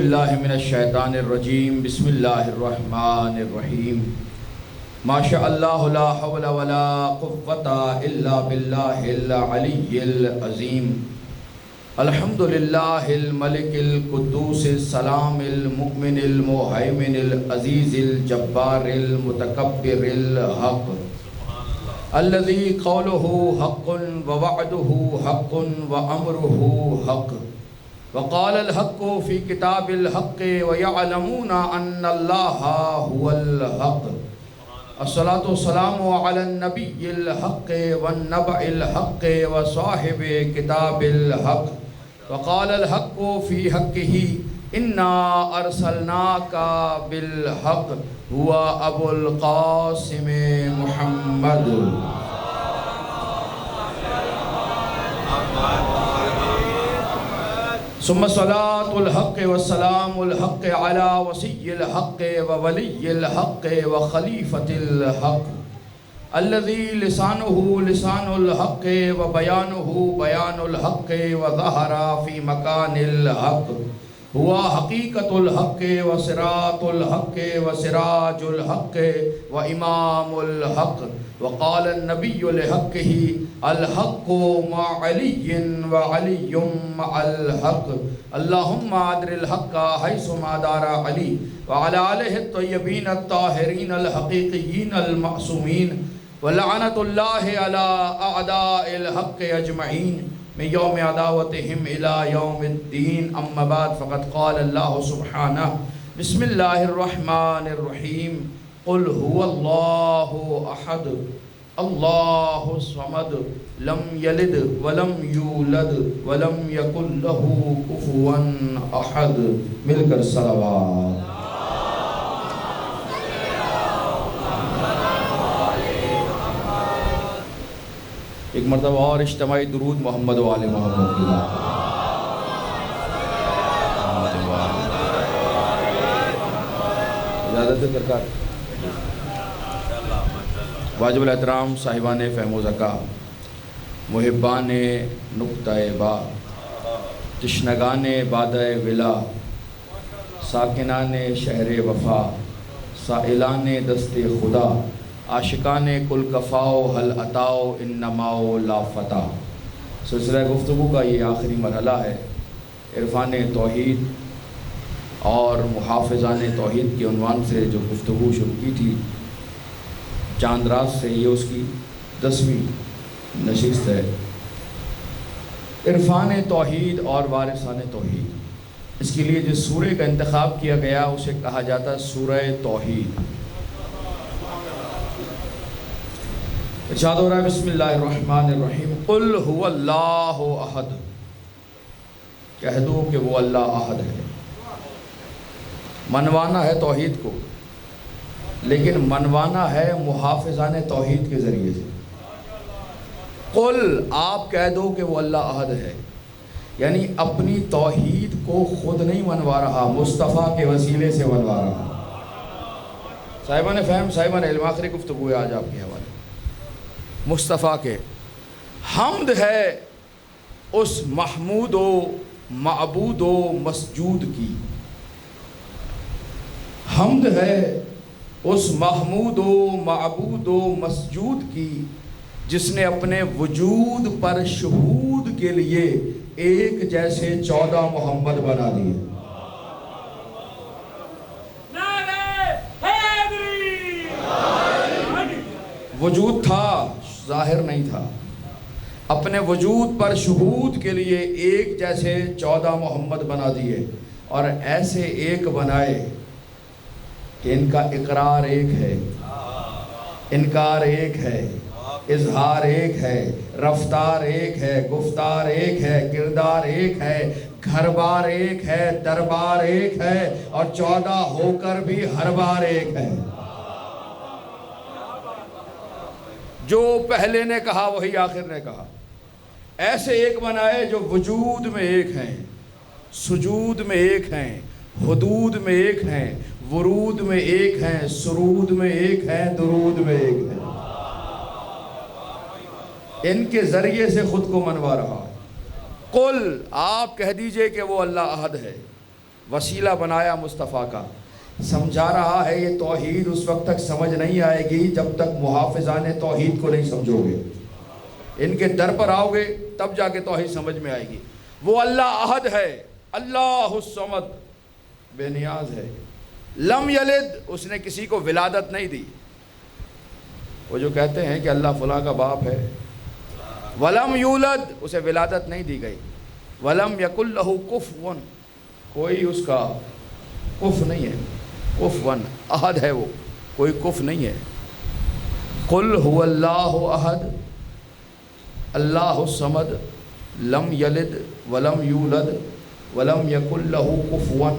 اللہ من الشیطان الرجیم بسم اللہ الرحمن الرحیم ما شاء اللہ لا حول ولا قوة الا باللہ العلی العظیم الحمدللہ الملک القدوس السلام المؤمن المہیمن العزیز الجبار المتکبر الحق الذي قوله حق ووعده حق وامره حق وقال الحق في كتاب الحق ويعلمون أن الله هو الحق الصلاة والسلام على النبي الحق والنبأ الحق وصاحب كتاب الحق وقال الحق في حقه إنا أرسلناك بالحق هو أبو القاسم محمد ثم صلاة الحق والسلام الحق على وصي الحق وولي الحق وخليفة الحق الذي لسانه لسان الحق وبيانه بيان الحق وظهر في مكان الحق هو حقيقة الحق وصراط الحق وسراج الحق وإمام الحق وقال النبي لحقه الحق مع علي وعلي مع الحق اللهم أدر الحق حيثما دار علي وعلى آله الطيبين الطاهرين الحقيقيين المعصومين ولعنة الله على أعداء الحق أجمعين من يوم عداوتهم إلى يوم الدين أما بعد فقد قال الله سبحانه بسم الله الرحمن الرحيم قل هو الله أحد الله الصمد لم يلد ولم يولد ولم يكن له كفوا أحد مل کر صلوات ایک مرتبہ اور اجتماعی درود محمد و آل محمد کی اجازت درکار واجب الاحترام صاحبان فہم و ذکا محبان نقطہ با تشنگان بادہ ولا ساکنان شہر وفا سائلان دست خدا عاشقان کل کفاؤ حل عطاؤ انماؤ لا فتح سلسلہ گفتگو کا یہ آخری مرحلہ ہے عرفان توحید اور محافظان توحید کے عنوان سے جو گفتگو شروع کی تھی چاند رات سے یہ اس کی 10ویں نشست ہے عرفان توحید اور وارثان توحید اس کے لیے جس سورہ کا انتخاب کیا گیا اسے کہا جاتا ہے سورہ توحید ارشاد ہو رہا ہے بسم اللہ الرحمن الرحیم قل هو اللہ احد کہہ دو کہ وہ اللہ احد ہے منوانا ہے توحید کو لیکن منوانا ہے محافظان توحید کے ذریعے سے قل آپ کہہ دو کہ وہ اللہ احد ہے یعنی اپنی توحید کو خود نہیں منوا رہا مصطفیٰ کے وسیلے سے منوا رہا صاحبان فہم صاحبان علم آخری گفتگو ہے آج آپ کے حوالے مصطفیٰ کے حمد ہے اس محمود و معبود و مسجود کی حمد ہے اس محمود و معبود و مسجود کی جس نے اپنے وجود پر شہود کے لیے ایک جیسے 14 محمد بنا دیے وجود تھا ظاہر نہیں تھا اپنے وجود پر شہود کے لیے ایک جیسے 14 محمد بنا دیے اور ایسے ایک بنائے کہ ان کا اقرار ایک ہے انکار ایک ہے اظہار ایک ہے رفتار ایک ہے گفتار ایک ہے کردار ایک ہے گھر بار ایک ہے دربار ایک ہے اور 14 ہو کر بھی ہر بار ایک ہے جو پہلے نے کہا وہی آخر نے کہا ایسے ایک بنائے جو وجود میں ایک ہیں سجود میں ایک ہیں حدود میں ایک ہیں ورود میں ایک ہیں سرود میں ایک ہیں درود میں ایک ہیں ان کے ذریعے سے خود کو منوا رہا قل آپ کہہ دیجئے کہ وہ اللہ احد ہے وسیلہ بنایا مصطفیٰ کا. سمجھا رہا ہے یہ توحید اس وقت تک سمجھ نہیں آئے گی جب تک محافظان توحید کو نہیں سمجھو گے. ان کے در پر آؤ گے تب جا کے توحید سمجھ میں آئے گی. وہ اللہ احد ہے، اللہ الصمد، بے نیاز ہے. لم یلد، اس نے کسی کو ولادت نہیں دی. وہ جو کہتے ہیں کہ اللہ فلاں کا باپ ہے. ولم یولد، اسے ولادت نہیں دی گئی. ولم یکن لہ کفوا، کوئی اس کا کف نہیں ہے. کفوا، احد ہے وہ، کوئی کف نہیں ہے. قل هو اللہ احد اللہ الصمد لم یلد ولم یولد ولم یکن لہ کفوا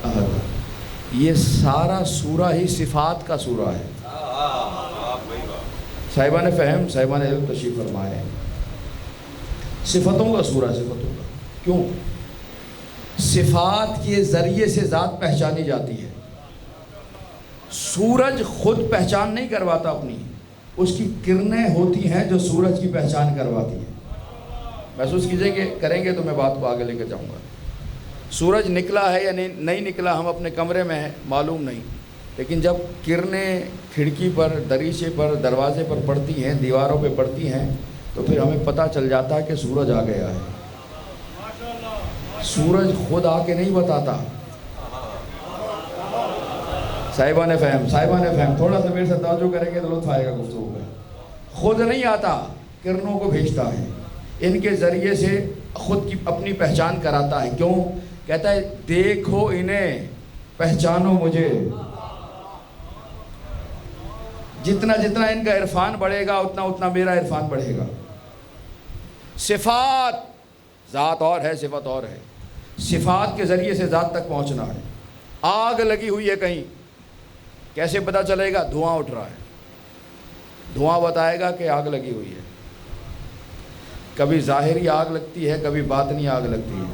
احد. یہ سارا سورہ ہی صفات کا سورہ ہے. صاحبان فہم، صاحبان علم تشریف فرمائے. صفتوں کا سورہ، صفتوں کا. کیوں؟ صفات کے ذریعے سے ذات پہچانی جاتی ہے. سورج خود پہچان نہیں کرواتا اپنی، اس کی کرنیں ہوتی ہیں جو سورج کی پہچان کرواتی ہیں. محسوس کیجئے کہ کریں گے تو میں بات کو آگے لے کے جاؤں گا. سورج نکلا ہے یا نہیں نکلا ہم اپنے کمرے میں ہیں معلوم نہیں، لیکن جب کرنیں کھڑکی پر، دریچے پر، دروازے پر پڑتی ہیں، دیواروں پہ پڑتی ہیں، تو پھر ہمیں پتہ چل جاتا ہے کہ سورج آ گیا ہے. سورج خود آ کے نہیں بتاتا. صاحبان فہم، صاحبان فہم، تھوڑا سا میرے سے توجہ کریں گے تو لطف آئے گا گفتگو کا. خود نہیں آتا، کرنوں کو بھیجتا ہے. ان کے ذریعے سے خود کی اپنی پہچان کراتا ہے. کیوں؟ کہتا ہے دیکھو انہیں، پہچانو مجھے. جتنا جتنا ان کا عرفان بڑھے گا اتنا اتنا میرا عرفان بڑھے گا. صفات، ذات اور ہے، صفت اور ہے. صفات کے ذریعے سے ذات تک پہنچنا ہے. آگ لگی ہوئی ہے کہیں، کیسے پتہ چلے گا؟ دھواں اٹھ رہا ہے. دھواں بتائے گا کہ آگ لگی ہوئی ہے. کبھی ظاہری آگ لگتی ہے، کبھی باطنی آگ لگتی ہے.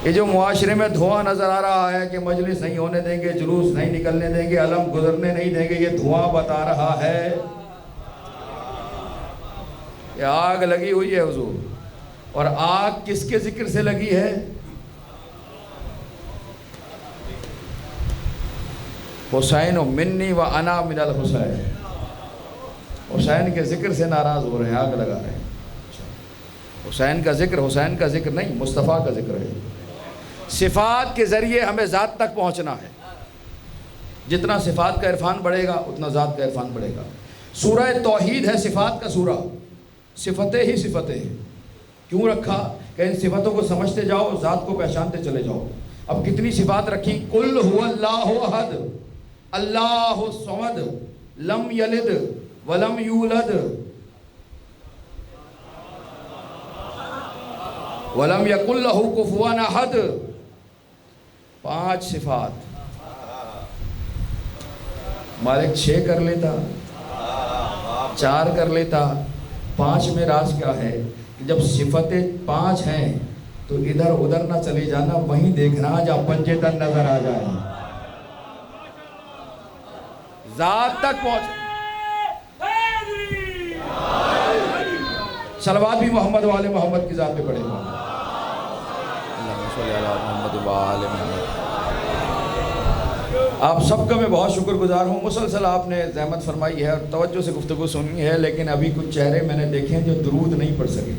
یہ جو معاشرے میں دھواں نظر آ رہا ہے کہ مجلس نہیں ہونے دیں گے، جلوس نہیں نکلنے دیں گے، علم گزرنے نہیں دیں گے، یہ دھواں بتا رہا ہے کہ آگ لگی ہوئی ہے حضور. اور آگ کس کے ذکر سے لگی ہے؟ حسین منی و انا من الحسین. حسین کے ذکر سے ناراض ہو رہے ہیں، آگ لگا رہے ہیں. حسین کا ذکر نہیں، مصطفیٰ کا ذکر ہے. صفات کے ذریعے ہمیں ذات تک پہنچنا ہے. جتنا صفات کا عرفان بڑھے گا اتنا ذات کا عرفان بڑھے گا. سورہ توحید ہے صفات کا سورہ. صفتیں ہی صفتیں ہیں. کیوں رکھا؟ کہ ان صفتوں کو سمجھتے جاؤ، ذات کو پہچانتے چلے جاؤ. اب کتنی صفات رکھی؟ قل هو اللہ احد اللہ الصمد لم یلد ولم یولد ولم یکن لہ کفوا احد. 5 صفات. مالک 6 کر لیتا، 4 کر لیتا. 5 میں راز کیا ہے کہ جب صفتیں 5 ہیں تو ادھر ادھر نہ چلے جانا، وہیں دیکھنا جہاں پنجے تک نظر آ جائے. ذات تک پہنچ. صلوات بھی محمد و آل محمد کی ذات پہ پڑھے گا. آپ سب کا میں بہت شکر گزار ہوں. مسلسل آپ نے زحمت فرمائی ہے اور توجہ سے گفتگو سنی ہے، لیکن ابھی کچھ چہرے میں نے دیکھے ہیں جو درود نہیں پڑھ سکے.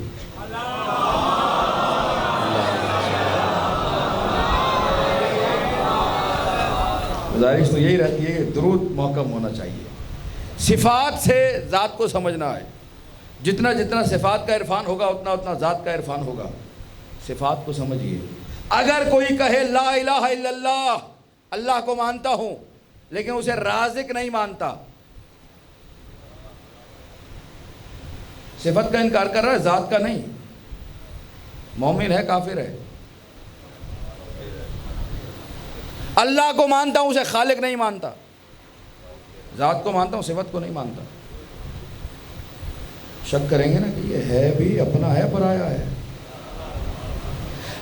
گزارش تو یہی رہتی ہے کہ درود محکم ہونا چاہیے. صفات سے ذات کو سمجھنا ہے. جتنا جتنا صفات کا عرفان ہوگا اتنا اتنا ذات کا عرفان ہوگا. صفات کو سمجھیے. اگر کوئی کہے لا الہ الا اللہ، اللہ کو مانتا ہوں لیکن اسے رازق نہیں مانتا، صفت کا انکار کر رہا ہے، ذات کا نہیں. مومن ہے کافر ہے. اللہ کو مانتا ہوں اسے خالق نہیں مانتا، ذات کو مانتا ہوں صفت کو نہیں مانتا. شک کریں گے نا کہ یہ ہے بھی اپنا ہے پرایا ہے.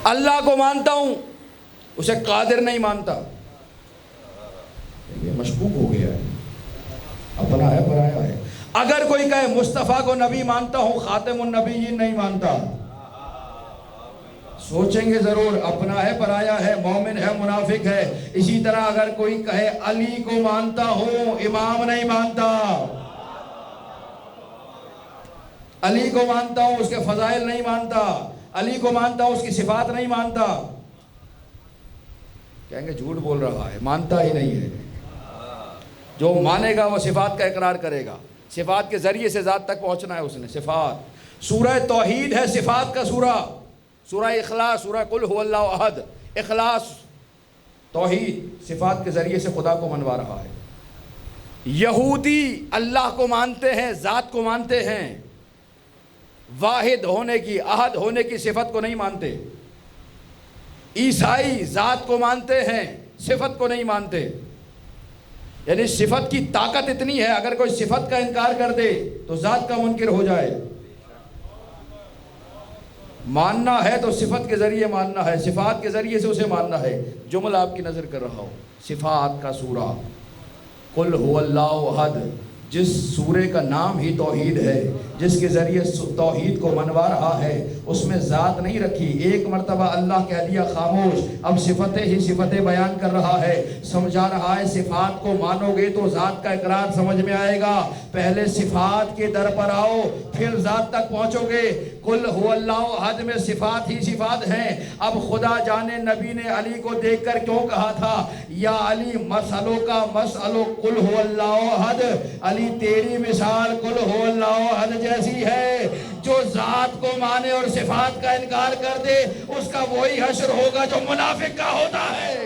اللہ کو مانتا ہوں اسے قادر نہیں مانتا، یہ مشکوک ہو گیا ہے، اپنا ہے پرایا ہے. اگر کوئی کہے مصطفیٰ کو نبی مانتا ہوں، خاتم النبیین نہیں مانتا، سوچیں گے ضرور، اپنا ہے پرایا ہے، مومن ہے منافق ہے۔ اسی طرح اگر کوئی کہے علی کو مانتا ہوں، امام نہیں مانتا، علی کو مانتا ہوں، اس کے فضائل نہیں مانتا، علی کو مانتا ہوں، اس کی صفات نہیں مانتا، کہیں گے جھوٹ بول رہا ہے، مانتا ہی نہیں ہے۔ جو مانے گا وہ صفات کا اقرار کرے گا، صفات کے ذریعے سے ذات تک پہنچنا ہے اس نے۔ صفات سورہ توحید ہے، صفات کا سورہ، سورہ اخلاص، سورہ قل هو اللہ احد، اخلاص توحید، صفات کے ذریعے سے خدا کو منوا رہا ہے۔ یہودی اللہ کو مانتے ہیں، ذات کو مانتے ہیں، واحد ہونے کی، احد ہونے کی صفت کو نہیں مانتے۔ عیسائی ذات کو مانتے ہیں، صفت کو نہیں مانتے۔ یعنی صفت کی طاقت اتنی ہے، اگر کوئی صفت کا انکار کر دے تو ذات کا منکر ہو جائے۔ ماننا ہے تو صفت کے ذریعے ماننا ہے، صفات کے ذریعے سے اسے ماننا ہے۔ جملہ آپ کی نظر کر رہا ہوں، صفات کا سورہ قل هو اللہ احد، جس سورے کا نام ہی توحید ہے، جس کے ذریعے توحید کو منوا رہا ہے، اس میں ذات نہیں رکھی۔ ایک مرتبہ اللہ کہہ دیا خاموش، اب صفتیں ہی صفتیں بیان کر رہا ہے، سمجھا رہا ہے صفات کو مانو گے تو ذات کا اقرار سمجھ میں آئے گا۔ پہلے صفات کے در پر آؤ، پھر ذات تک پہنچو گے۔ قل هو اللہ احد میں صفات ہی صفات ہیں۔ اب خدا جانے نبی نے علی کو دیکھ کر کیوں کہا تھا یا علی مسئلوں کا مسئلو قل هو اللہ احد، علی تیری مثال قل هو اللہ احد جیسی ہے۔ جو ذات کو مانے اور صفات کا انکار کر دے، اس کا وہی حشر ہوگا جو منافق کا ہوتا ہے۔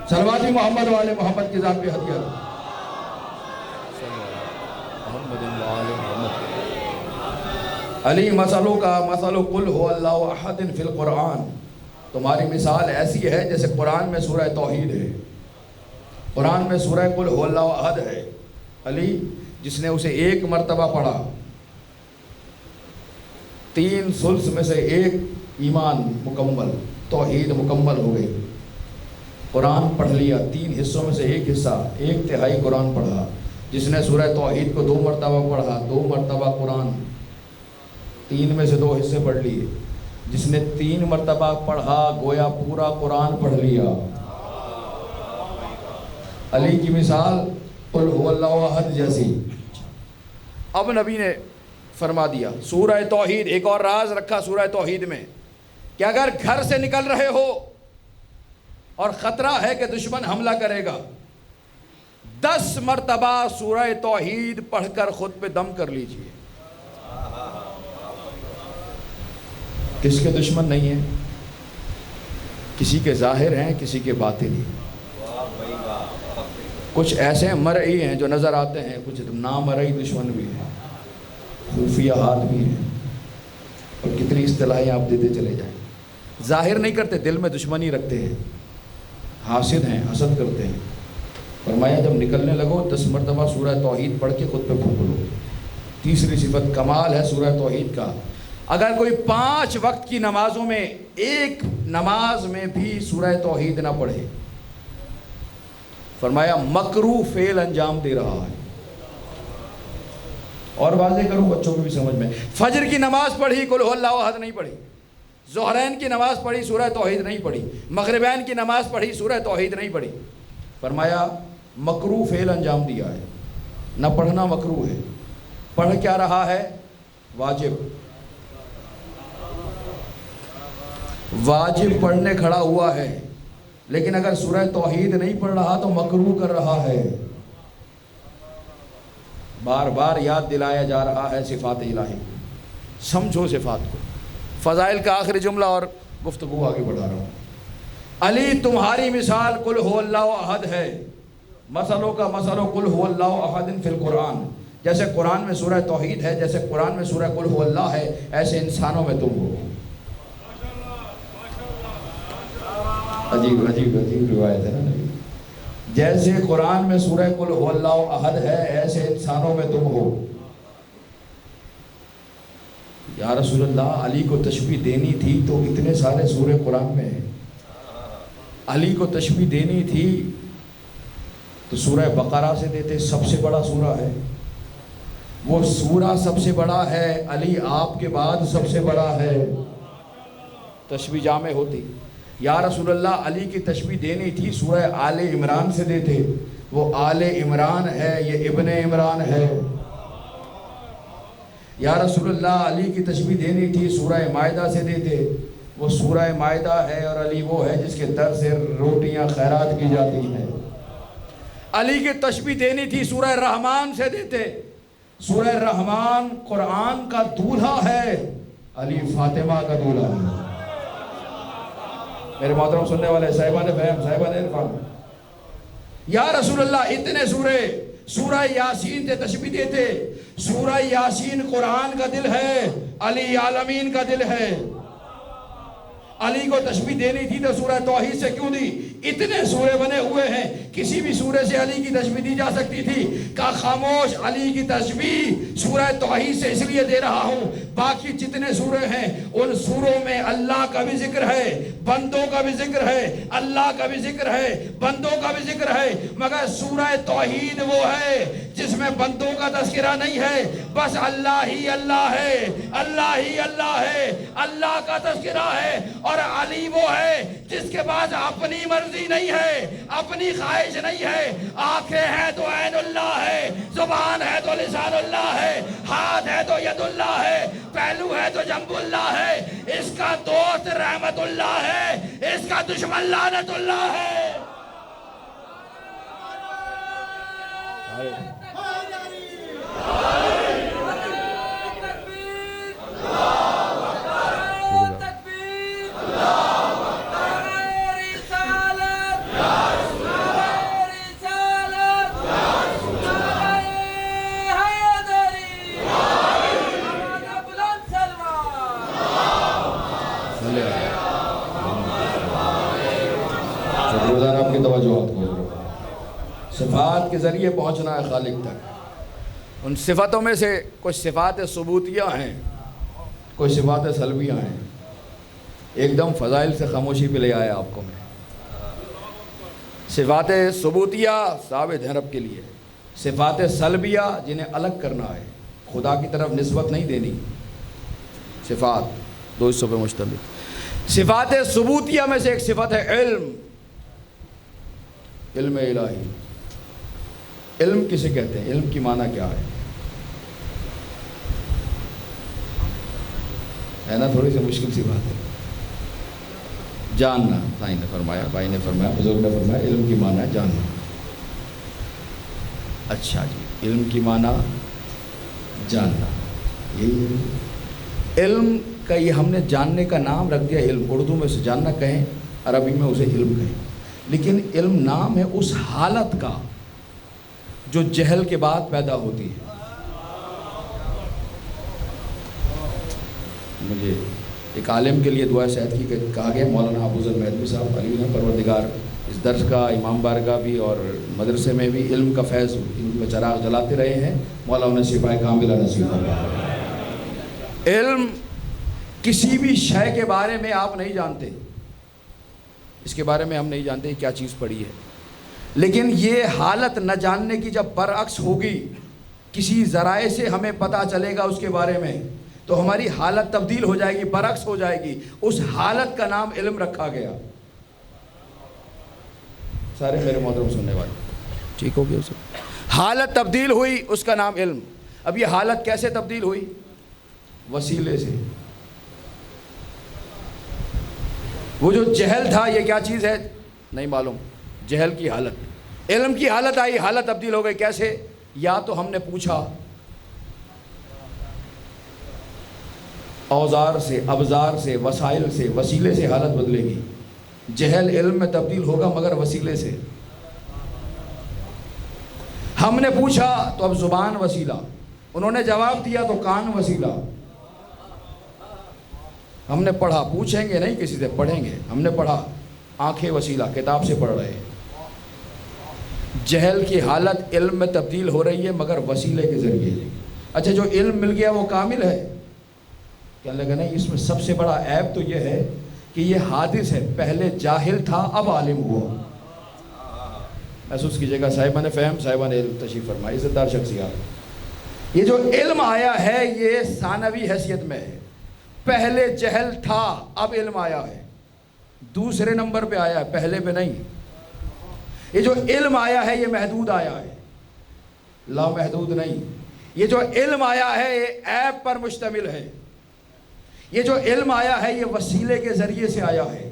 صلواتی محمد والے محمد کی ذات پہ ہدیہ علی مسئلوں کا مسئلو قل هو اللہ احد فی القرآن، تمہاری مثال ایسی ہے جیسے قرآن میں سورہ توحید ہے، قرآن میں سورہ قل هو اللہ احد ہے۔ علی جس نے اسے ایک مرتبہ پڑھا، 3 ثلث میں سے 1 ایمان مکمل، توحید مکمل ہو گئی۔ قرآن پڑھ لیا، 3 حصوں میں سے 1 حصہ، 1/3 قرآن پڑھا۔ جس نے سورہ توحید کو 2 مرتبہ پڑھا، 2 مرتبہ قرآن، 3 میں سے 2 حصے پڑھ لیے۔ جس نے 3 مرتبہ پڑھا گویا پورا قرآن پڑھ لیا۔ علی کی مثال قل هو اللہ احد جیسی۔ اب نبی نے فرما دیا سورہ توحید، ایک اور راز رکھا سورہ توحید میں کہ اگر گھر سے نکل رہے ہو اور خطرہ ہے کہ دشمن حملہ کرے گا، 10 مرتبہ سورہ توحید پڑھ کر خود پہ دم کر لیجئے۔ کس کے دشمن نہیں ہیں؟ کسی کے ظاہر ہیں، کسی کے باطنی۔ کچھ ایسے مرئی ہیں جو نظر آتے ہیں، کچھ نامرئی دشمن بھی ہیں، خفیہ ہاتھ بھی ہیں، اور کتنی اصطلاحیں آپ دیتے چلے جائیں۔ ظاہر نہیں کرتے، دل میں دشمنی رکھتے ہیں، حاسد ہیں، حسد کرتے ہیں۔ فرمایا جب نکلنے لگو 10 مرتبہ سورہ توحید پڑھ کے خود پہ پھونک لو۔ تیسری صفت کمال ہے سورہ توحید کا، اگر کوئی 5 وقت کی نمازوں میں ایک نماز میں بھی سورہ توحید نہ پڑھے، فرمایا مکروہ فعل انجام دے رہا ہے۔ اور واضح کروں بچوں کو بھی سمجھ میں، فجر کی نماز پڑھی قل هو اللہ احد نہیں پڑھی، ظہرین کی نماز پڑھی سورہ توحید نہیں پڑھی، مغربین کی نماز پڑھی سورہ توحید نہیں پڑھی، فرمایا مکروہ فعل انجام دیا ہے۔ نہ پڑھنا مکروہ ہے، پڑھ کیا رہا ہے؟ واجب، واجب پڑھنے کھڑا ہوا ہے، لیکن اگر سورہ توحید نہیں پڑھ رہا تو مکروہ کر رہا ہے۔ بار بار یاد دلایا جا رہا ہے صفات الہی، سمجھو صفات کو۔ فضائل کا آخری جملہ اور گفتگو آگے بڑھا رہا ہوں۔ علی تمہاری مثال قل هو اللہ احد ہے، مسئلوں کا مسئلو قل هو اللہ احد فی القرآن، جیسے قرآن میں سورہ توحید ہے، جیسے قرآن میں سورہ قل هو اللہ ہے، ایسے انسانوں میں تم ہو۔ عجیب عجیب عجیب روایت ہے نا نبی، جیسے قرآن میں سورہ قل هو اللہ احد ہے، ایسے انسانوں میں تم ہو۔ یا رسول اللہ علی کو تشبیہ دینی تھی تو اتنے سارے سورہ قرآن میں ہیں، علی کو تشبیہ دینی تھی تو سورہ بقرہ سے دیتے، سب سے بڑا سورہ ہے وہ، سورہ سب سے بڑا ہے، علی آپ کے بعد سب سے بڑا ہے، تشبیہ جامع ہوتی۔ یا رسول اللہ علی کی تشبیہ دینی تھی سورہ آل عمران سے دیتے، وہ آل عمران ہے، یہ ابن عمران ہے۔ یا رسول اللہ علی کی تشبیہ دینی تھی سورہ مائدہ سے دیتے، وہ سورہ مائدہ ہے، اور علی وہ ہے جس کے در سے روٹیاں خیرات کی جاتی ہیں۔ علی کی تشبیہ دینی تھی سورہ رحمان سے دیتے، سورہ رحمان قرآن کا دولہا ہے، علی فاطمہ کا دولہا ہے۔ میرے محترم سننے والے صاحبان فہم، صاحبان عرفان، یا رسول اللہ اتنے سورہ یاسین سے تشبیہ دیتے، سورہ یاسین قرآن کا دل ہے، علی عالمین کا دل ہے۔ علی کو تشبیہ دینی تھی تو سورہ توحید سے کیوں دی؟ اتنے سورے بنے ہوئے ہیں، کسی بھی سورے سے علی کی تشبیہ دی جا سکتی تھی، کہا خاموش، علی کی تشبیہ سورہ توحید سے اس لیے دے رہا ہوں، باقی جتنے سورے ہیں ان سوروں میں اللہ کا بھی ذکر ہے، بندوں کا بھی ذکر ہے، اللہ کا بھی ذکر ہے، بندوں کا بھی ذکر ہے، مگر سورہ توحید وہ ہے جس میں بندوں کا تذکرہ نہیں ہے، بس اللہ ہی اللہ ہے، اللہ ہی اللہ ہے، اللہ کا تذکرہ ہے۔ اور علی وہ ہے جس کے پاس اپنی مرضی نہیں ہے، اپنی خواہش نہیں ہے، آنکھیں ہیں تو عین اللہ ہے، زبان ہے تو لسان اللہ ہے، ہاتھ ہے تو ید اللہ ہے، پہلو ہے تو جنب اللہ ہے، اس کا دوست رحمت اللہ ہے، اس کا دشمن لعنت اللہ ہے۔ روزانہ آپ کی توجہات کو صفات کے ذریعے پہنچنا ہے خالق تک۔ ان صفتوں میں سے کچھ صفات ثبوتیہ ہیں، کچھ صفات سلبیہ ہیں۔ ایک دم فضائل سے خاموشی پہ لے آیا آپ کو میں۔ صفات ثبوتیہ ثابت ہیں رب کے لیے، صفات سلبیہ جنہیں الگ کرنا ہے، خدا کی طرف نسبت نہیں دینی۔ صفات دو حصوں پہ مشتمل۔ صفات ثبوتیہ میں سے ایک صفت ہے علم، علم الہی۔ علم کسے کہتے ہیں؟ علم کی معنی کیا ہے نا؟ تھوڑی سی مشکل سی بات ہے جاننا۔ بھائی نے فرمایا بزرگ نے فرمایا علم کی معنی ہے جاننا۔ اچھا جی، علم کی معنی جاننا، یہی ہے علم کا۔ یہ ہم نے جاننے کا نام رکھ دیا علم، اردو میں اسے جاننا کہیں، عربی میں اسے علم کہیں، لیکن علم نام ہے اس حالت کا جو جہل کے بعد پیدا ہوتی ہے۔ مجھے ایک عالم کے لیے دعا صحت کی کہا گیا، مولانا ابو ذر مہدوی صاحب علی پروردگار اس درس کا، امام بارگاہ بھی اور مدرسے میں بھی علم کا فیض، علم کا چراغ جلاتے رہے ہیں، مولا انہیں شفائے کاملہ نصیب فرمائے۔ علم کسی بھی شے کے بارے میں آپ نہیں جانتے، اس کے بارے میں ہم نہیں جانتے کیا چیز پڑی ہے، لیکن یہ حالت نہ جاننے کی جب برعکس ہوگی، کسی ذرائع سے ہمیں پتہ چلے گا اس کے بارے میں، تو ہماری حالت تبدیل ہو جائے گی، برعکس ہو جائے گی۔ اس حالت کا نام علم رکھا گیا۔ سارے میرے محترم سننے والے ٹھیک ہو گیا؟ اسے حالت تبدیل ہوئی، اس کا نام علم۔ اب یہ حالت کیسے تبدیل ہوئی؟ وسیلے سے۔ وہ جو جہل تھا، یہ کیا چیز ہے نہیں معلوم، جہل کی حالت، علم کی حالت آئی، حالت تبدیل ہو گئی۔ کیسے؟ یا تو ہم نے پوچھا، اوزار سے، ابزار سے، وسائل سے، وسیلے سے حالت بدلے گی۔ جہل علم میں تبدیل ہوگا مگر وسیلے سے۔ ہم نے پوچھا تو اب زبان وسیلہ، انہوں نے جواب دیا تو کان وسیلہ۔ ہم نے پڑھا، پوچھیں گے نہیں کسی سے، پڑھیں گے۔ ہم نے پڑھا، آنکھیں وسیلہ، کتاب سے پڑھ رہے ہیں۔ جہل کی حالت علم میں تبدیل ہو رہی ہے مگر وسیلے کے ذریعے۔ اچھا، جو علم مل گیا وہ کامل ہے؟ کہنے لگا نہیں، اس میں سب سے بڑا عیب تو یہ ہے کہ یہ حادث ہے، پہلے جاہل تھا اب عالم ہوا۔ محسوس کیجیے گا صاحبان فہم صاحبان علم تشریف فرمائے عزت دار شخصیات. یہ جو علم آیا ہے یہ ثانوی حیثیت میں ہے. پہلے جہل تھا اب علم آیا ہے, دوسرے نمبر پہ آیا ہے, پہلے پہ نہیں. یہ جو علم آیا ہے یہ محدود آیا ہے, لامحدود نہیں. یہ جو علم آیا ہے یہ عیب پر مشتمل ہے. یہ جو علم آیا ہے یہ وسیلے کے ذریعے سے آیا ہے.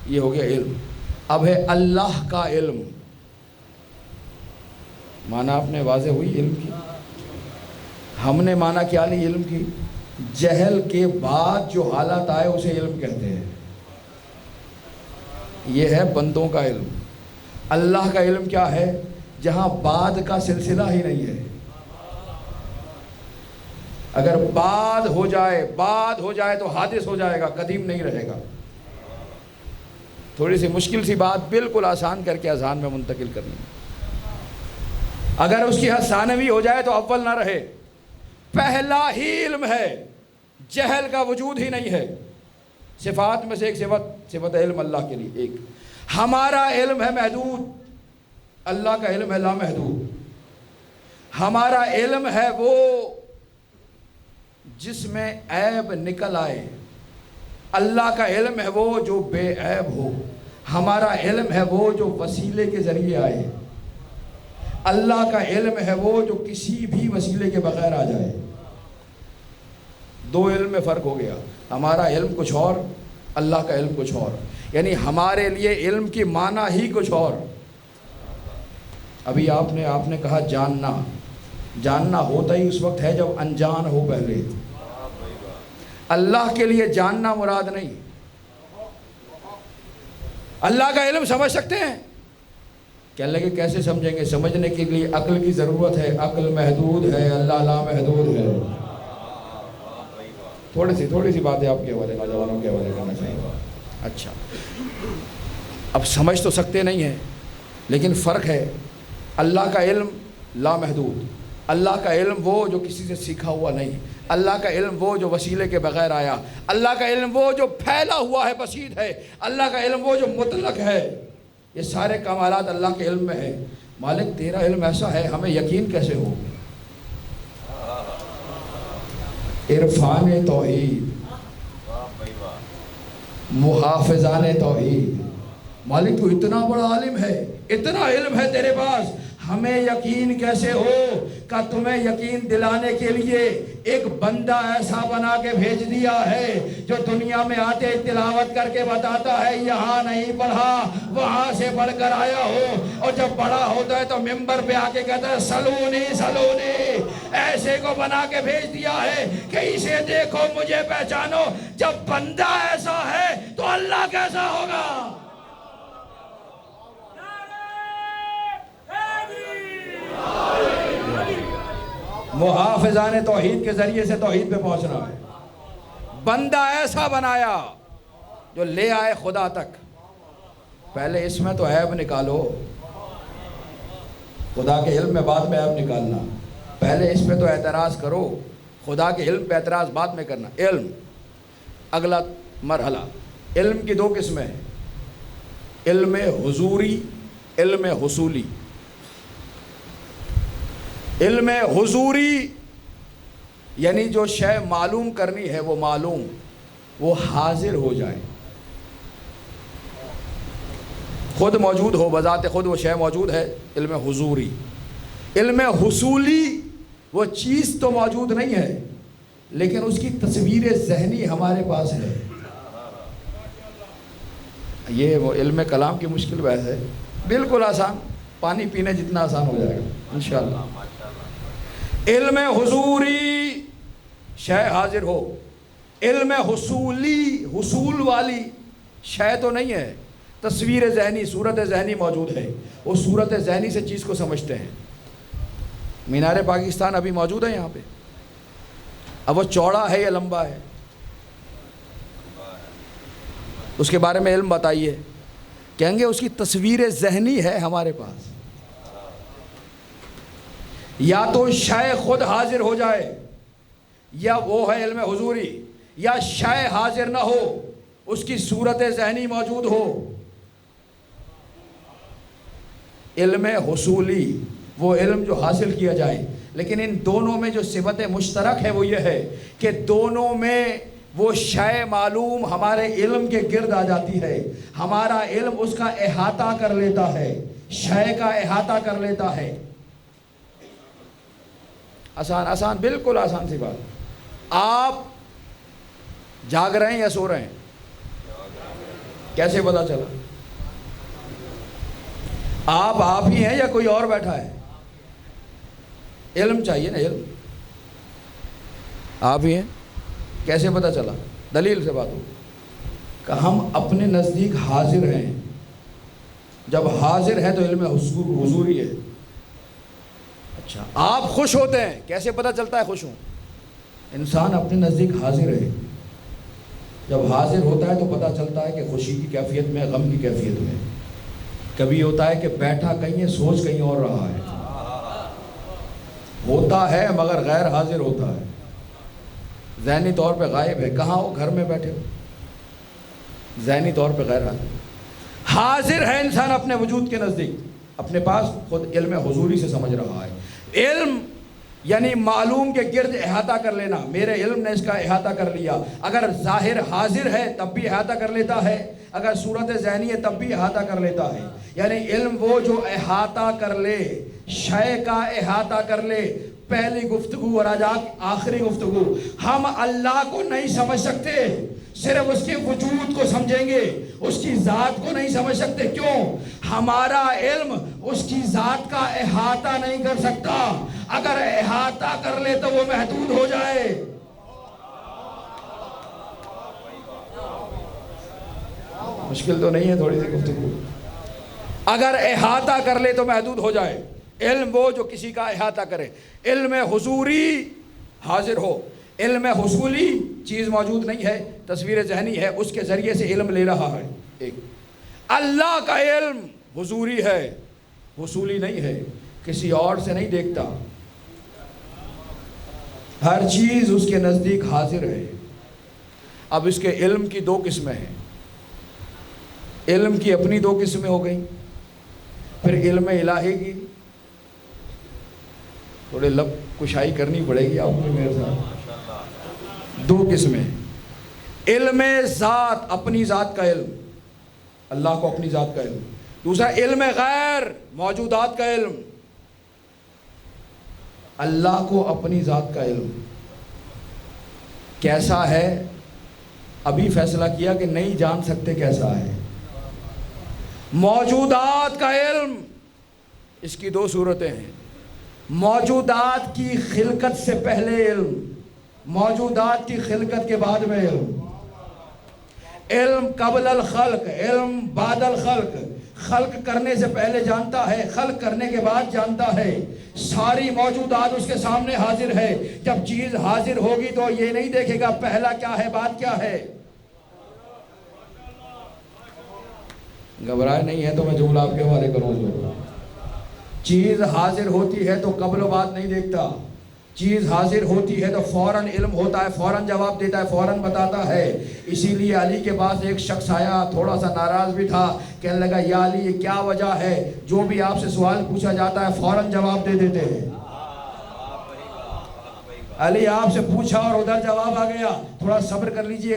یہ ہو گیا علم. اب ہے اللہ کا علم. معنی آپ نے واضح ہوئی علم کی. ہم نے معنی کیا لی علم کی؟ جہل کے بعد جو حالت آئے اسے علم کہتے ہیں. یہ ہے بندوں کا علم. اللہ کا علم کیا ہے؟ جہاں بعد کا سلسلہ ہی نہیں ہے. اگر بعد ہو جائے تو حادث ہو جائے گا, قدیم نہیں رہے گا. تھوڑی سی مشکل سی بات بالکل آسان کر کے اذہان میں منتقل کرنی. اگر اس کی حد ثانوی ہو جائے تو اول نہ رہے. پہلا ہی علم ہے, جہل کا وجود ہی نہیں ہے. صفات میں سے ایک صفت علم اللہ کے لیے ایک. ہمارا علم ہے محدود, اللہ کا علم ہے لامحدود. ہمارا علم ہے وہ جس میں عیب نکل آئے, اللہ کا علم ہے وہ جو بے عیب ہو. ہمارا علم ہے وہ جو وسیلے کے ذریعے آئے. اللہ کا علم ہے وہ جو کسی بھی وسیلے کے بغیر آ جائے. دو علم میں فرق ہو گیا. ہمارا علم کچھ اور, اللہ کا علم کچھ اور. یعنی ہمارے لیے علم کی معنی ہی کچھ اور. ابھی آپ نے کہا جاننا ہوتا ہی اس وقت ہے جب انجان ہو پہلے. اللہ کے لیے جاننا مراد نہیں. اللہ کا علم سمجھ سکتے ہیں؟ کہنے لگے کیسے سمجھیں گے؟ سمجھنے کے لیے عقل کی ضرورت ہے. عقل محدود ہے, اللہ لامحدود ہے. تھوڑی سی باتیں آپ کے حوالے, نوجوانوں کے حوالے کرنا چاہیے. اچھا, اب سمجھ تو سکتے نہیں ہیں لیکن فرق ہے. اللہ کا علم لامحدود. اللہ کا علم وہ جو کسی سے سیکھا ہوا نہیں. اللہ کا علم وہ جو وسیلے کے بغیر آیا. اللہ کا علم وہ جو پھیلا ہوا ہے, بسیط ہے. اللہ کا علم وہ جو مطلق ہے. یہ سارے کمالات اللہ کے علم میں ہے. مالک تیرا علم ایسا ہے, ہمیں یقین کیسے ہو؟ عرفان توحید, محافظان توحید. مالک تو اتنا بڑا عالم ہے, اتنا علم ہے تیرے پاس, ہمیں یقین کیسے ہو؟ کہ تمہیں یقین دلانے کے لیے ایک بندہ ایسا بنا کے بھیج دیا ہے جو دنیا میں آتے تلاوت کر کے بتاتا ہے یہاں نہیں پڑھا, وہاں سے پڑھ کر آیا ہو. اور جب بڑا ہوتا ہے تو ممبر پہ آ کے کہتا ہے سلونی سلونی. ایسے کو بنا کے بھیج دیا ہے کہ اسے دیکھو مجھے پہچانو. جب بندہ ایسا ہے تو اللہ کیسا ہوگا؟ محافظان توحید کے ذریعے سے توحید پہ پہنچنا ہے. بندہ ایسا بنایا جو لے آئے خدا تک. پہلے اس میں تو عیب نکالو. خدا کے علم میں بعد میں عیب نکالنا. پہلے اس پہ تو اعتراض کرو. خدا کے علم پہ اعتراض بعد میں کرنا. علم اگلا مرحلہ. علم کی دو قسمیں ہیں, علم حضوری, علم حصولی. علم حضوری یعنی جو شے معلوم کرنی ہے وہ معلوم, وہ حاضر ہو جائے, خود موجود ہو, بذات خود وہ شے موجود ہے. علم حضوری. علم حصولی وہ چیز تو موجود نہیں ہے لیکن اس کی تصویر ذہنی ہمارے پاس ہے. یہ وہ علم کلام کی مشکل بحث ہے, بالکل آسان, پانی پینے جتنا آسان ہو جائے گا انشاءاللہ. علم حضوری شے حاضر ہو. علم حصولی حصول والی شے تو نہیں ہے, تصویر ذہنی, صورت ذہنی موجود ہے. وہ صورت ذہنی سے چیز کو سمجھتے ہیں. مینار پاکستان ابھی موجود ہے یہاں پہ. اب وہ چوڑا ہے یا لمبا ہے, اس کے بارے میں علم بتائیے. کہیں گے اس کی تصویر ذہنی ہے ہمارے پاس. یا تو شے خود حاضر ہو جائے, یا وہ ہے علم حضوری, یا شے حاضر نہ ہو, اس کی صورت ذہنی موجود ہو. علم حصولی، وہ علم جو حاصل کیا جائے، لیکن ان دونوں میں جو صفت مشترک ہے وہ یہ ہے کہ دونوں میں وہ شے معلوم ہمارے علم کے گرد آ جاتی ہے، ہمارا علم اس کا احاطہ کر لیتا ہے، شے کا احاطہ کر لیتا ہے۔ آسان بالکل آسان سی بات۔ آپ جاگ رہے ہیں یا سو رہے ہیں؟ کیسے پتا چلا؟ آپ ہی ہیں یا کوئی اور بیٹھا ہے؟ علم چاہیے نا، علم۔ آپ ہی ہیں، کیسے پتا چلا؟ دلیل سے بات ہو کہ ہم اپنے نزدیک حاضر ہیں، جب حاضر ہیں تو علم حضوری ہے۔ اچھا، آپ خوش ہوتے ہیں، کیسے پتا چلتا ہے خوش ہوں؟ انسان اپنے نزدیک حاضر ہے، جب حاضر ہوتا ہے تو پتا چلتا ہے کہ خوشی کی کیفیت میں، غم کی کیفیت میں۔ کبھی ہوتا ہے کہ بیٹھا کہیں ہے، سوچ کہیں اور رہا ہے، ہوتا ہے مگر غیر حاضر ہوتا ہے، ذہنی طور پہ غائب ہے۔ کہاں ہو؟ گھر میں بیٹھے ہو، ذہنی طور پہ غیر حاضر۔ حاضر ہے انسان اپنے وجود کے نزدیک، اپنے پاس خود علم حضوری سے سمجھ رہا ہے۔ علم یعنی معلوم کے گرد احاطہ کر لینا، میرے علم نے اس کا احاطہ کر لیا۔ اگر ظاہر حاضر ہے تب بھی احاطہ کر لیتا ہے، اگر صورت ذہنی ہے تب بھی احاطہ کر لیتا ہے۔ یعنی علم وہ جو احاطہ کر لے، شے کا احاطہ کر لے۔ پہلی گفتگو اور آج آخری گفتگو، ہم اللہ کو نہیں سمجھ سکتے، صرف اس کے وجود کو سمجھیں گے، اس کی ذات کو نہیں سمجھ سکتے۔ کیوں؟ ہمارا علم اس کی ذات کا احاطہ نہیں کر سکتا، اگر احاطہ کر لے تو وہ محدود ہو جائے۔ مشکل تو نہیں ہے تھوڑی سی گفتگو؟ اگر احاطہ کر لے تو محدود ہو جائے۔ علم وہ جو کسی کا احاطہ کرے۔ علم حضوری حاضر ہو، علم حصولی چیز موجود نہیں ہے، تصویر ذہنی ہے، اس کے ذریعے سے علم لے رہا ہے۔ ایک اللہ کا علم حضوری ہے، حصولی نہیں ہے، کسی اور سے نہیں دیکھتا، ہر چیز اس کے نزدیک حاضر ہے۔ اب اس کے علم کی دو قسمیں ہیں، علم کی اپنی دو قسمیں ہو گئیں، پھر علم الہی کی تھوڑے لب کشائی کرنی پڑے گی آپ کو میرے ساتھ۔ دو قسمیں، علم ذات، اپنی ذات کا علم، اللہ کو اپنی ذات کا علم، دوسرا علم غیر، موجودات کا علم۔ اللہ کو اپنی ذات کا علم کیسا ہے ابھی فیصلہ کیا کہ نہیں جان سکتے کیسا ہے۔ موجودات کا علم، اس کی دو صورتیں ہیں، موجودات کی خلقت سے پہلے علم، موجودات کی خلقت کے بعد میں علم۔ علم قبل الخلق، علم بعد الخلق، خلق کرنے سے پہلے جانتا ہے، خلق کرنے کے بعد جانتا ہے۔ ساری موجودات اس کے سامنے حاضر ہے، جب چیز حاضر ہوگی تو یہ نہیں دیکھے گا پہلا کیا ہے بعد کیا ہے۔ گھبرائے نہیں ہے تو میں جملہ آپ کے حوالے کروں گا۔ چیز حاضر ہوتی ہے تو قبل و بعد نہیں دیکھتا، چیز حاضر ہوتی ہے تو فوراً علم ہوتا ہے، فوراً جواب دیتا ہے، فوراً بتاتا ہے۔ اسی لیے علی کے پاس ایک شخص آیا، تھوڑا سا ناراض بھی تھا، کہنے لگا یا علی یہ کیا وجہ ہے جو بھی آپ سے سوال پوچھا جاتا ہے فوراً جواب دے دیتے ہیں۔ علی آپ سے پوچھا اور ادھر جواب آ گیا، تھوڑا صبر کر لیجئے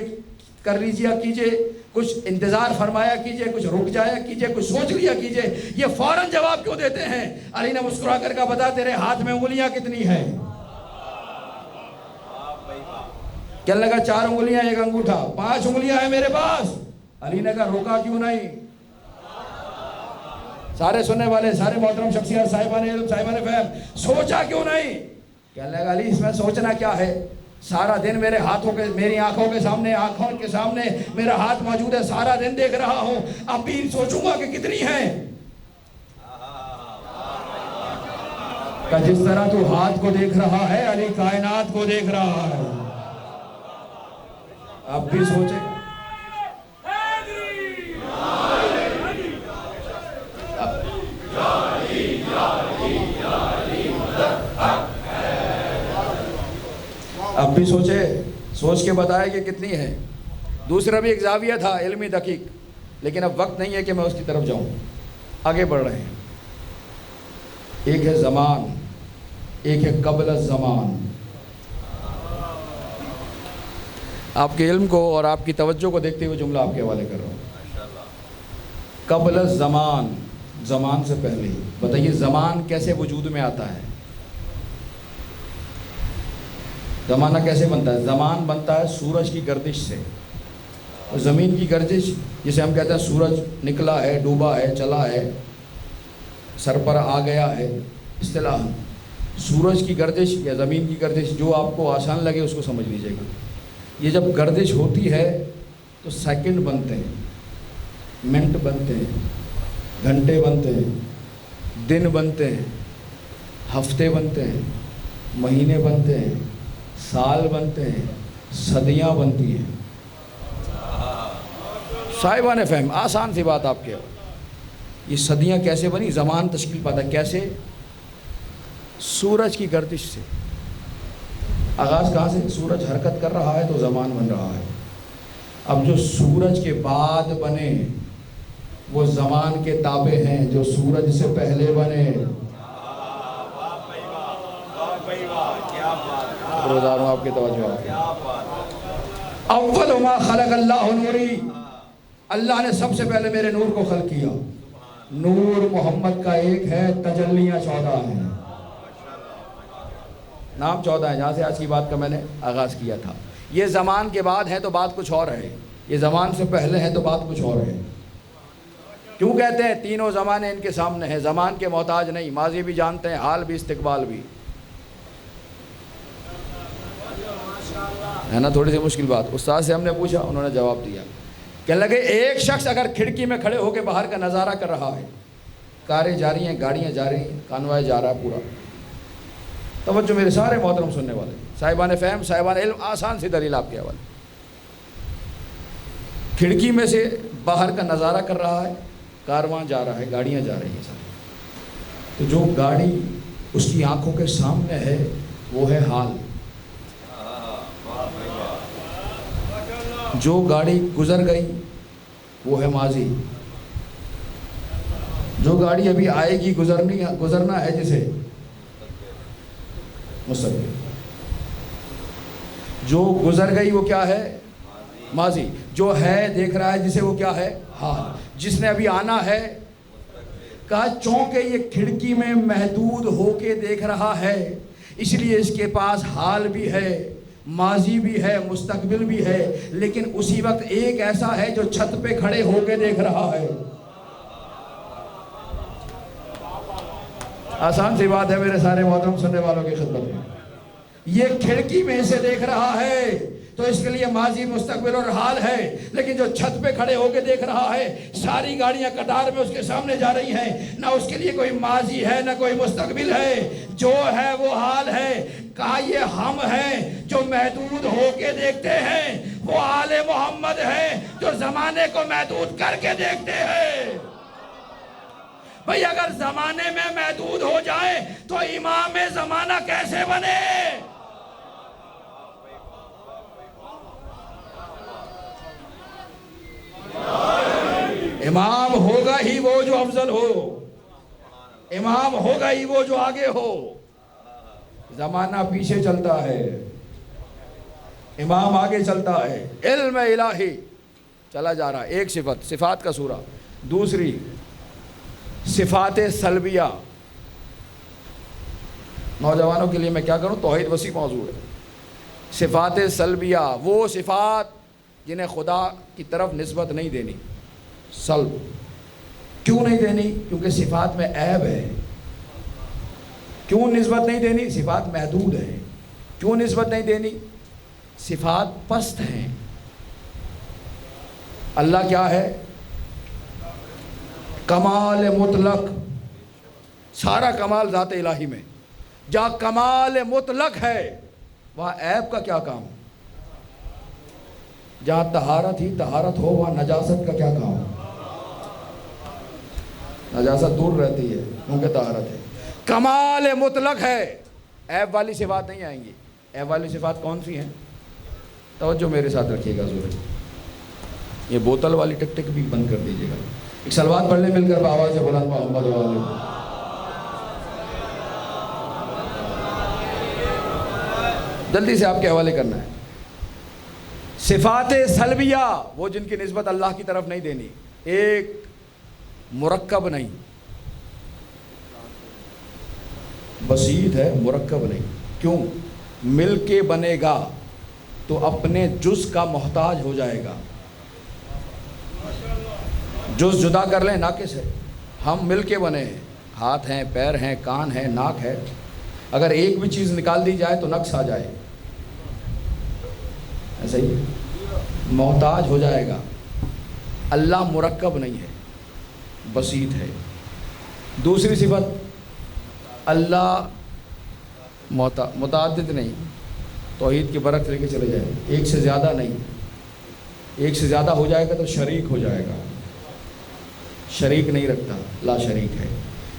کیجئے، کچھ انتظار فرمایا کیجئے، کچھ رک جایا کیجئے، کچھ سوچ لیا کیجئے، یہ فوراً جواب کیوں دیتے ہیں؟ علی نے مسکرا کر کہا بتا تیرے ہاتھ میں انگلیاں کتنی ہیں؟ کہنے لگا 4 انگلیاں 1 انگوٹھا، 5 انگلیاں ہیں میرے پاس۔ علی نے کہا روکا کیوں نہیں؟ سارے سننے والے، سارے محترم شخصیات، صاحبان علم، صاحبان فہم، سوچا کیوں نہیں؟ کہنے لگا علی اس میں سوچنا کیا ہے، سارا دن میرے ہاتھوں کے، میری آنکھوں کے سامنے میرا ہاتھ موجود ہے، سارا دن دیکھ رہا ہوں، اب بھی سوچوں گا کہ کتنی ہیں۔ کہ جس طرح تو ہاتھ کو دیکھ رہا ہے علی کائنات کو دیکھ رہا ہے، اب بھی سوچے۔ اب بھی سوچے، سوچ کے بتائے کہ کتنی ہے۔ دوسرا بھی ایک زاویہ تھا علمی دقیق، لیکن اب وقت نہیں ہے کہ میں اس کی طرف جاؤں، آگے بڑھ رہے ہیں۔ ایک ہے زمان، ایک ہے قبل الزمان۔ آپ کے علم کو اور آپ کی توجہ کو دیکھتے ہوئے جملہ آپ کے حوالے کر رہا ہوں۔ قبل الزمان، زمان سے پہلے۔ بتائیے زمان کیسے وجود میں آتا ہے؟ زمانہ کیسے بنتا ہے؟ زمان بنتا ہے سورج کی گردش سے، اور زمین کی گردش جسے ہم کہتے ہیں سورج نکلا ہے، ڈوبا ہے، چلا ہے، سر پر آ گیا ہے، اصطلاح سورج کی گردش یا زمین کی گردش جو آپ کو آسان لگے اس کو سمجھ لیجیے گا۔ یہ جب گردش ہوتی ہے تو سیکنڈ بنتے ہیں، منٹ بنتے ہیں، گھنٹے بنتے ہیں، دن بنتے ہیں، ہفتے بنتے ہیں، مہینے بنتے ہیں، سال بنتے ہیں، صدیاں بنتی ہیں۔ صاحبان فہم آسان سی بات آپ کے، یہ صدیاں کیسے بنی؟ زمان تشکیل پاتا ہے کیسے؟ سورج کی گردش سے۔ آغاز کہاں سے؟ سورج حرکت کر رہا ہے تو زمان بن رہا ہے۔ اب جو سورج کے بعد بنے وہ زمان کے تابع ہیں، جو سورج سے پہلے بنے روزانوں آپ کی توجہ ہے۔ اول ما خلق اللہ نوری، اللہ نے سب سے پہلے میرے نور کو خلق کیا۔ نور محمد کا ایک ہے، تجلیاں 14 ہیں، نام 14 ہیں، جہاں سے آج کی بات کا میں نے آغاز کیا تھا۔ یہ زمان کے بعد ہے تو بات کچھ اور ہے، یہ زمان سے پہلے ہے تو بات کچھ اور ہے۔ کیوں کہتے ہیں تینوں زمانے ان کے سامنے ہیں؟ زمان کے محتاج نہیں، ماضی بھی جانتے ہیں، حال بھی، استقبال بھی ہے نا۔ تھوڑی سی مشکل بات، استاد سے ہم نے پوچھا، انہوں نے جواب دیا، کہنے لگے ایک شخص اگر کھڑکی میں کھڑے ہو کے باہر کا نظارہ کر رہا ہے، کاریں جا رہی ہیں، گاڑیاں جا رہی ہیں، کانوائے جا رہا ہے پورا۔ توجہ میرے سارے محترم سننے والے، صاحبان فہم، صاحبان علم، آسان سی دلیل آپ کے حوالے۔ کھڑکی میں سے باہر کا نظارہ کر رہا ہے، کارواں جا رہا ہے، گاڑیاں جا رہی ہیں ساری، تو جو گاڑی اس کی آنکھوں کے سامنے ہے وہ ہے حال۔ جو گاڑی گزر گئی وہ ہے ماضی، جو گاڑی ابھی آئے گی گزرنا ہے جسے مستقبل، جو گزر گئی وہ کیا ہے؟ ماضی، جو ہے دیکھ رہا ہے جسے وہ کیا ہے؟ حال، جس نے ابھی آنا ہے کہا چونکہ یہ کھڑکی میں محدود ہو کے دیکھ رہا ہے اس لیے اس کے پاس حال بھی ہے، ماضی بھی ہے، مستقبل بھی ہے، لیکن اسی وقت ایک ایسا ہے جو چھت پہ کھڑے ہو کے دیکھ رہا ہے۔ آسان سی بات ہے میرے سارے محترم سننے والوں کی خدمت میں، یہ کھڑکی میں سے دیکھ رہا ہے تو اس کے لیے ماضی، مستقبل اور حال ہے، لیکن جو چھت پہ کھڑے ہو کے دیکھ رہا ہے ساری گاڑیاں قطار میں اس کے سامنے جا رہی ہیں، نہ اس کے لیے کوئی ماضی ہے نہ کوئی مستقبل ہے، جو ہے وہ حال ہے۔ کہا یہ ہم ہیں جو محدود ہو کے دیکھتے ہیں، وہ آل محمد ہیں جو زمانے کو محدود کر کے دیکھتے ہیں۔ بھئی اگر زمانے میں محدود ہو جائے تو امام زمانہ کیسے بنے؟ امام ہوگا ہی وہ جو افضل ہو، امام ہوگا ہی وہ جو آگے ہو۔ زمانہ پیچھے چلتا ہے، امام آگے چلتا ہے۔ علم الہی چلا جا رہا ہے، ایک صفت، صفات کا سورہ۔ دوسری صفات سلبیہ، نوجوانوں کے لیے میں کیا کروں، توحید وسیع موضوع ہے۔ صفات سلبیہ وہ صفات جنہیں خدا کی طرف نسبت نہیں دینی، سلب۔ کیوں نہیں دینی؟ کیونکہ صفات میں عیب ہے۔ کیوں نسبت نہیں دینی؟ صفات محدود ہیں۔ کیوں نسبت نہیں دینی؟ صفات پست ہیں۔ اللہ کیا ہے؟ کمال مطلق، سارا کمال ذات الہی میں۔ جہاں کمال مطلق ہے وہاں عیب کا کیا کام؟ جہاں طہارت ہی طہارت ہو وہاں نجاست کا کیا کام؟ نجاست دور رہتی ہے کیونکہ طہارت ہے۔ کمال مطلق ہے، عیب والی صفات نہیں آئیں گی۔ عیب والی صفات کون سی ہیں؟ توجہ میرے ساتھ رکھیے گا ضرور، یہ بوتل والی ٹک ٹک بھی بند کر دیجیے گا۔ ایک صلوات پڑھ لیں مل کر آواز سے بلند محمد و آلہ۔ جلدی سے آپ کے حوالے کرنا ہے. صفات سلبیہ وہ جن کی نسبت اللہ کی طرف نہیں دینی. ایک مرکب نہیں، بسیط ہے، مرکب نہیں. کیوں؟ مل کے بنے گا تو اپنے جز کا محتاج ہو جائے گا. جز جدا کر لیں ناقص ہے. ہم مل کے بنے ہیں، ہاتھ ہیں، پیر ہیں، کان ہیں، ناک ہے. اگر ایک بھی چیز نکال دی جائے تو نقص آ جائے. ایسا ہی محتاج ہو جائے گا. اللہ مرکب نہیں ہے، بسیط ہے. دوسری صفت اللہ متعدد نہیں. توحید کے برعکس لے کے چلے جائیں. ایک سے زیادہ نہیں. ایک سے زیادہ ہو جائے گا تو شریک ہو جائے گا. شریک نہیں رکھتا، لا شریک ہے.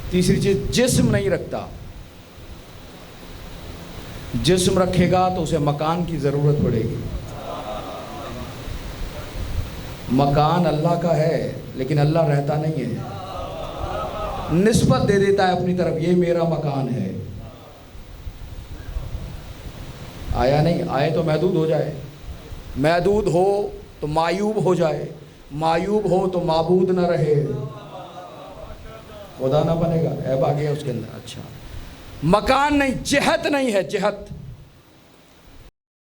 تیسری چیز جسم نہیں رکھتا. جسم رکھے گا تو اسے مکان کی ضرورت پڑے گی. مکان اللہ کا ہے لیکن اللہ رہتا نہیں ہے. نسبت دے دیتا ہے اپنی طرف، یہ میرا مکان ہے. آیا نہیں؟ آئے تو محدود ہو جائے. محدود ہو تو معیوب ہو جائے. معیوب ہو تو معبود نہ رہے، خدا نہ بنے گا. عیب آ گیا اس کے اندر. اچھا، مکان نہیں، جہت نہیں ہے. جہت